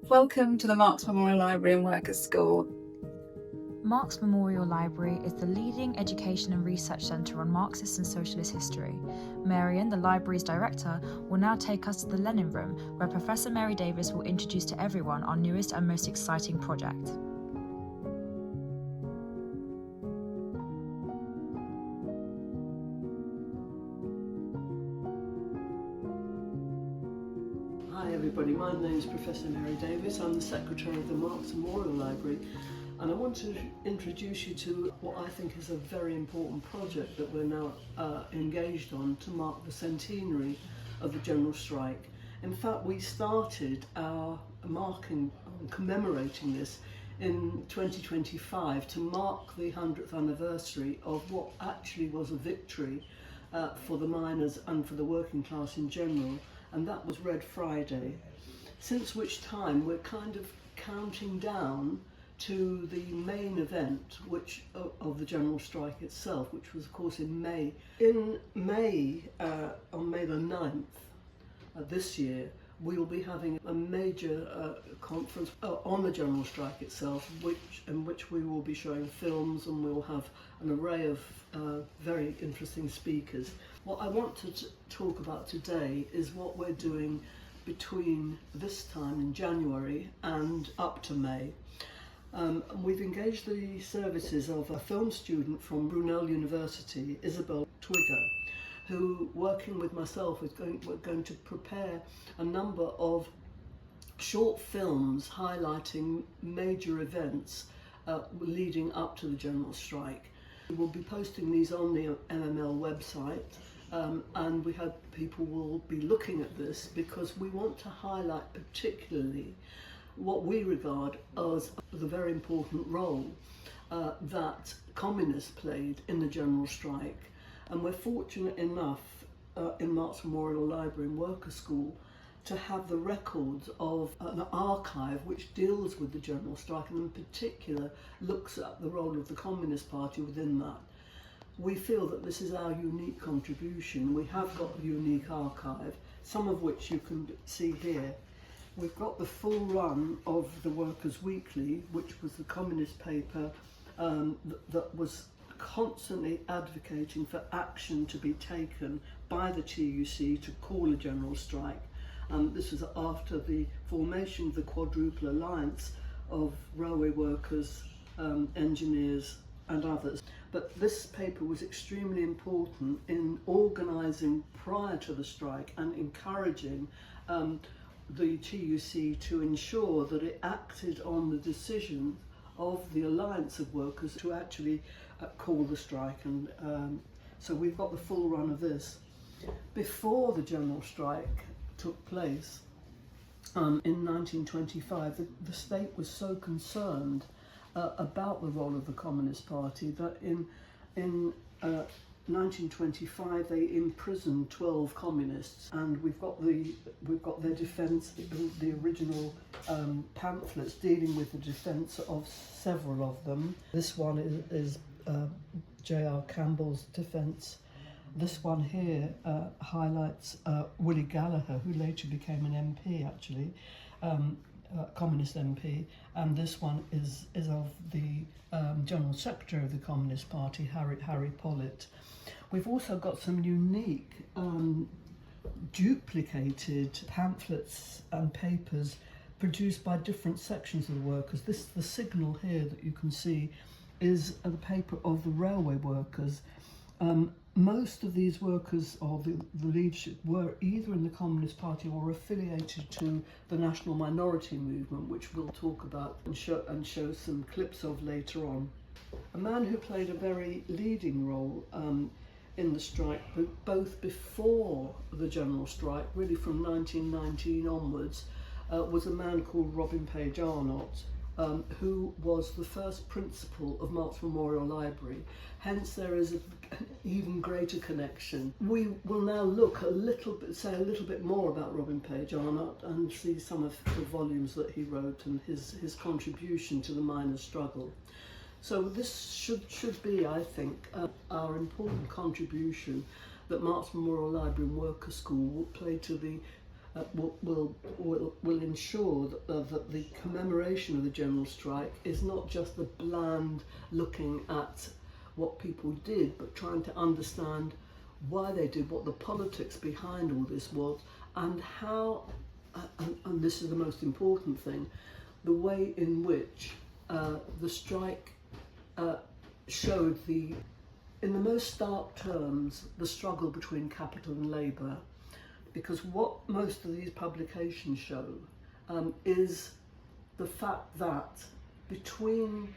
Welcome to the Marks Memorial Library and Workers' School. Marks Memorial Library is the leading education and research centre on Marxist and Socialist history. Marion, the library's director, will now take us to the Lenin Room, where Professor Mary Davis will introduce to everyone our newest and most exciting project. Hi everybody, my name is Professor Mary Davis. I'm the Secretary of the Marks Memorial Library, and I want to introduce you to what I think is a very important project that we're now engaged on to mark the centenary of the General Strike. In fact, we started our commemorating this in 2025 to mark the 100th anniversary of what actually was a victory for the miners and for the working class in general, and that was Red Friday, since which time we're kind of counting down to the main event of the General Strike itself, which was of course in May. In May, on May the 9th this year, we will be having a major conference on the General Strike itself, in which we will be showing films, and we'll have an array of very interesting speakers. What I want to talk about today is what we're doing between this time in January and up to May. We've engaged the services of a film student from Brunel University, Isabel Twigger, who, working with myself, we're going to prepare a number of short films highlighting major events leading up to the General Strike. We'll be posting these on the MML website, and we hope people will be looking at this because we want to highlight particularly what we regard as the very important role that communists played in the General Strike. And we're fortunate enough in Marks Memorial Library and Workers' School to have the records of an archive which deals with the General Strike, and in particular looks at the role of the Communist Party within that. We feel that this is our unique contribution. We have got a unique archive, some of which you can see here. We've got the full run of the Workers' Weekly, which was the communist paper that was constantly advocating for action to be taken by the TUC to call a general strike. This was after the formation of the Quadruple Alliance of railway workers, engineers and others. But this paper was extremely important in organising prior to the strike and encouraging the TUC to ensure that it acted on the decision of the Alliance of Workers to actually call the strike, and so we've got the full run of this. Before the General Strike took place in 1925, the state was so concerned about the role of the Communist Party that in 1925 they imprisoned 12 communists, and we've got their defence, the original pamphlets dealing with the defence of several of them. This one is J.R. Campbell's defence. This one here highlights Willie Gallagher, who later became an MP actually, Communist MP, and this one is of the General Secretary of the Communist Party, Harry Pollitt. We've also got some unique duplicated pamphlets and papers produced by different sections of the workers. The signal here that you can see is the paper of the railway workers. Most of these workers, or the leadership, were either in the Communist Party or affiliated to the National Minority Movement, which we'll talk about and show some clips of later on. A man who played a very leading role in the strike, both before the General Strike, really from 1919 onwards, was a man called Robin Page Arnott, who was the first principal of Marks Memorial Library. Hence there is an even greater connection. We will now look say a little bit more about Robin Page Arnott and see some of the volumes that he wrote and his contribution to the miners' struggle. So this should be, I think, our important contribution that Marks Memorial Library and Workers' School will play to the will ensure that the commemoration of the general strike is not just the bland looking at what people did, but trying to understand why they did, what the politics behind all this was, and how, and this is the most important thing, the way in which the strike showed in the most stark terms, the struggle between capital and labour. Because what most of these publications show is the fact that between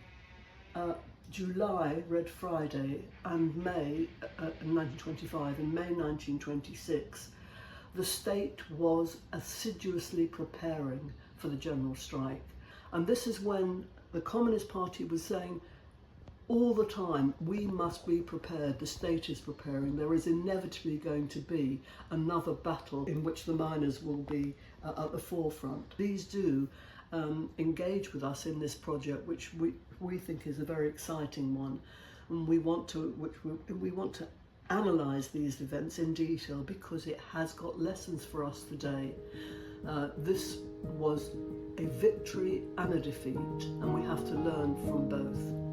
July, Red Friday, and May 1925 and May 1926, the state was assiduously preparing for the general strike. And this is when the Communist Party was saying all the time, we must be prepared, the state is preparing, there is inevitably going to be another battle in which the miners will be at the forefront. Please do engage with us in this project, which we think is a very exciting one, and we want to analyse these events in detail because it has got lessons for us today. This was a victory and a defeat, and we have to learn from both.